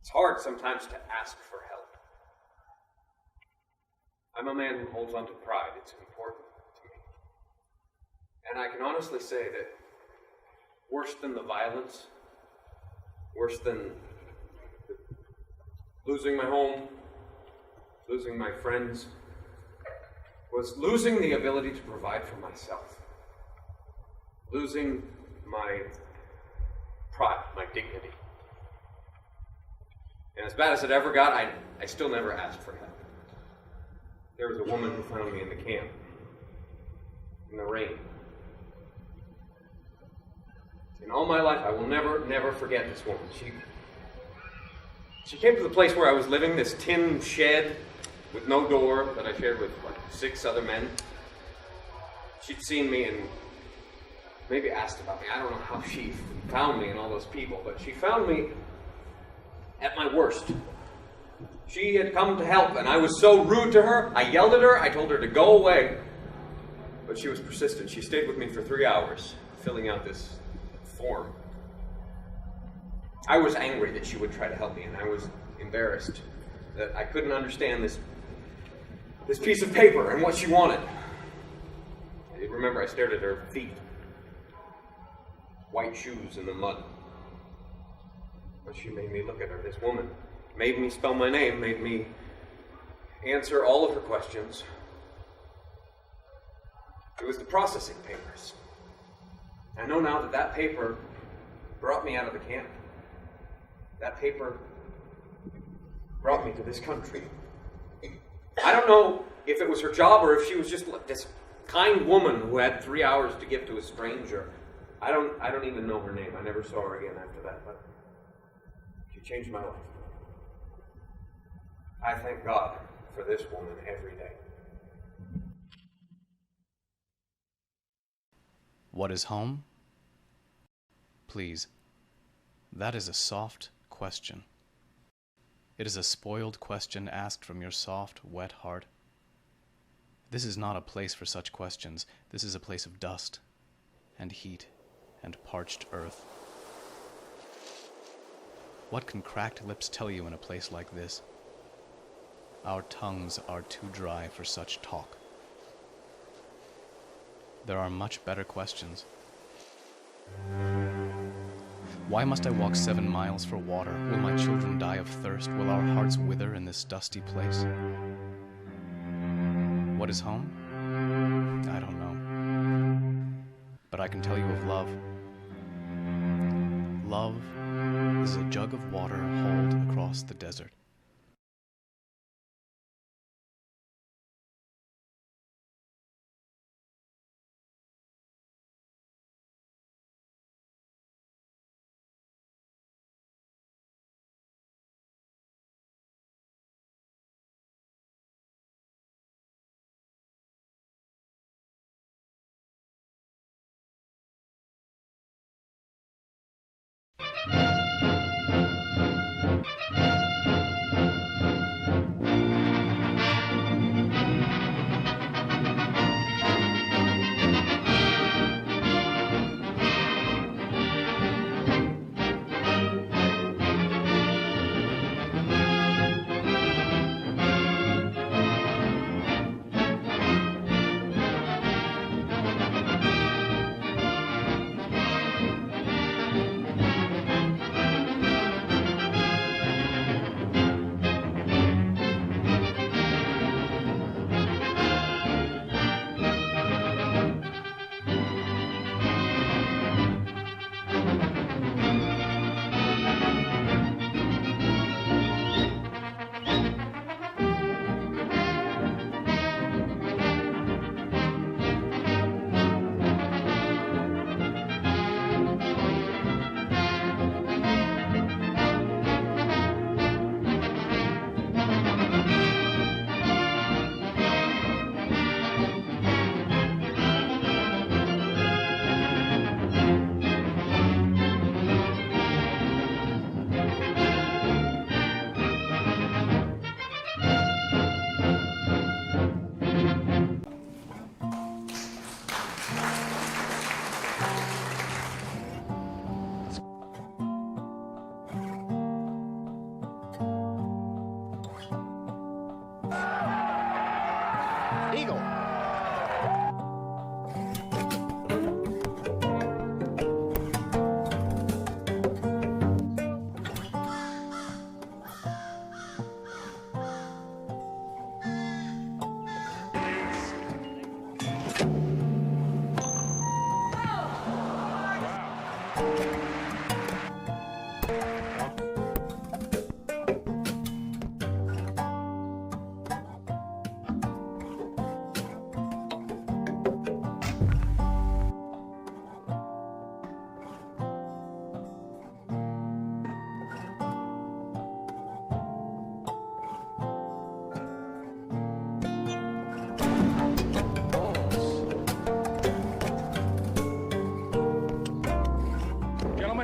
It's hard sometimes to ask for help. I'm a man who holds on to pride. It's important to me. And I can honestly say that worse than the violence, worse than losing my home, losing my friends, was losing the ability to provide for myself. Losing my pride, my dignity. And as bad as it ever got, I still never asked for help. There was a woman who found me in the camp, in the rain. In all my life, I will never forget this woman. She came to the place where I was living, this tin shed with no door that I shared with like 6 other men. She'd seen me and maybe asked about me. I don't know how she found me and all those people, but she found me at my worst. She had come to help, and I was so rude to her. I yelled at her. I told her to go away. But she was persistent. She stayed with me for 3 hours, filling out this form. I was angry that she would try to help me, and I was embarrassed that I couldn't understand this piece of paper and what she wanted. I remember I stared at her feet. White shoes in the mud. But she made me look at her. This woman made me spell my name, made me answer all of her questions. It was the processing papers. I know now that paper brought me out of the camp. That paper brought me to this country. I don't know if it was her job or if she was just this kind woman who had 3 hours to give to a stranger. I don't even know her name. I never saw her again after that, but she changed my life. I thank God for this woman every day. What is home? Please, that is a soft question. It is a spoiled question asked from your soft, wet heart. This is not a place for such questions. This is a place of dust and heat and parched earth. What can cracked lips tell you in a place like this? Our tongues are too dry for such talk. There are much better questions. Why must I walk 7 miles for water? Will my children die of thirst? Will our hearts wither in this dusty place? What is home? I don't know. But I can tell you of love. Love is a jug of water hauled across the desert.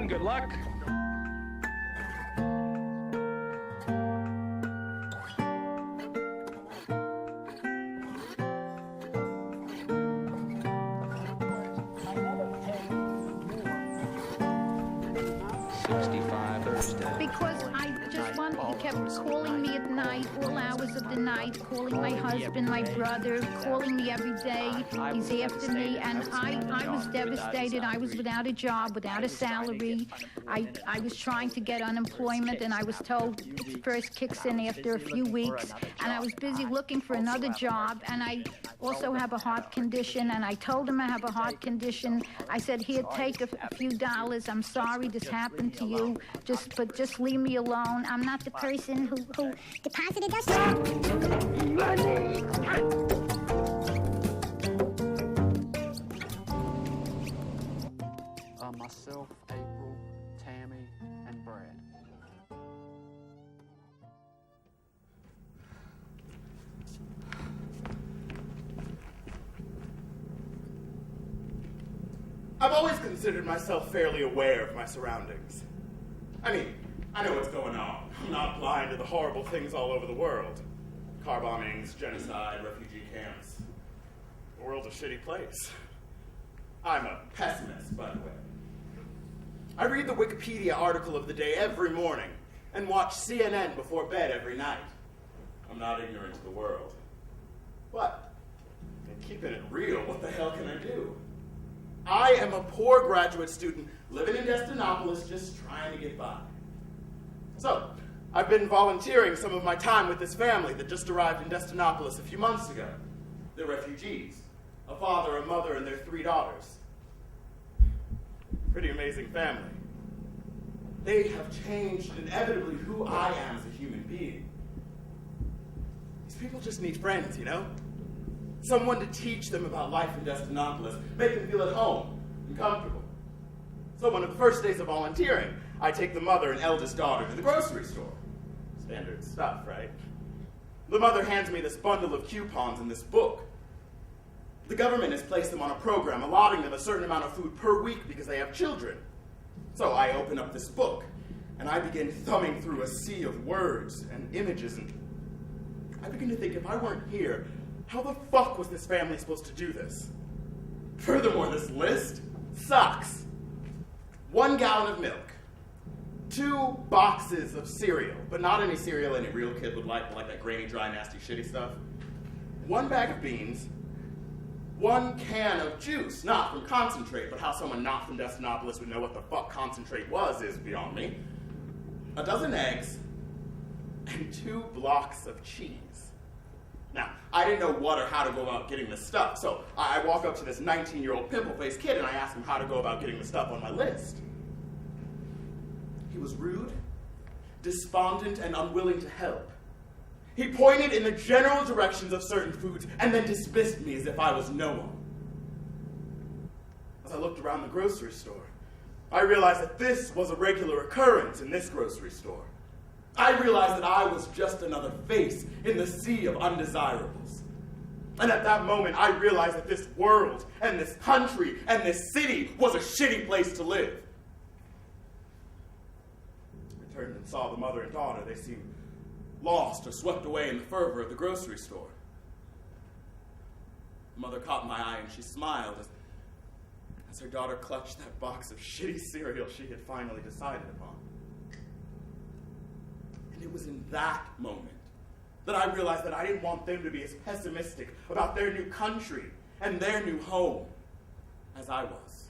Good luck. Because I just wanted, he kept calling me at night, all hours of the night, calling my husband, my brother, calling me every day. He's after me, and I was devastated. I was without a job, without a salary. I was trying to get unemployment, and I was told it first kicks in after a few weeks, and I was busy looking for another job, and I also have a heart condition, and I told him I have a heart condition. I said, here, take a few dollars. I'm sorry this happened to you, but just leave me alone. I'm not the person who deposited us money. Myself, April, Tammy, and Brad. I've always considered myself fairly aware of my surroundings. I mean, I know what's going on. I'm not blind to the horrible things all over the world. Car bombings, genocide, refugee camps. The world's a shitty place. I'm a pessimist, by the way. I read the Wikipedia article of the day every morning and watch CNN before bed every night. I'm not ignorant to the world. But, in keeping it real, what the hell can I do? I am a poor graduate student living in Destinopolis just trying to get by. So, I've been volunteering some of my time with this family that just arrived in Destinopolis a few months ago. They're refugees, a father, a mother, and their 3 daughters. Pretty amazing family. They have changed inevitably who I am as a human being. These people just need friends, you know? Someone to teach them about life in Destinopolis, make them feel at home and comfortable. So one of the first days of volunteering, I take the mother and eldest daughter to the grocery store. Standard stuff, right? The mother hands me this bundle of coupons and this book. The government has placed them on a program allotting them a certain amount of food per week because they have children. So I open up this book, and I begin thumbing through a sea of words and images, and I begin to think, if I weren't here, how the fuck was this family supposed to do this? Furthermore, this list sucks. 1 gallon of milk, 2 boxes of cereal, but not any cereal any real kid would like that grainy, dry, nasty, shitty stuff. 1 bag of beans, 1 can of juice, not from concentrate, but how someone not from Destinopolis would know what the fuck concentrate was is beyond me. 12 eggs, and 2 blocks of cheese. Now, I didn't know what or how to go about getting this stuff, so I walk up to this 19-year-old pimple-faced kid and I ask him how to go about getting the stuff on my list. He was rude, despondent, and unwilling to help. He pointed in the general directions of certain foods and then dismissed me as if I was no one. As I looked around the grocery store, I realized that this was a regular occurrence in this grocery store. I realized that I was just another face in the sea of undesirables. And at that moment, I realized that this world and this country and this city was a shitty place to live. I turned and saw the mother and daughter. They seemed lost or swept away in the fervor of the grocery store. The mother caught my eye and she smiled as her daughter clutched that box of shitty cereal she had finally decided upon. And it was in that moment that I realized that I didn't want them to be as pessimistic about their new country and their new home as I was.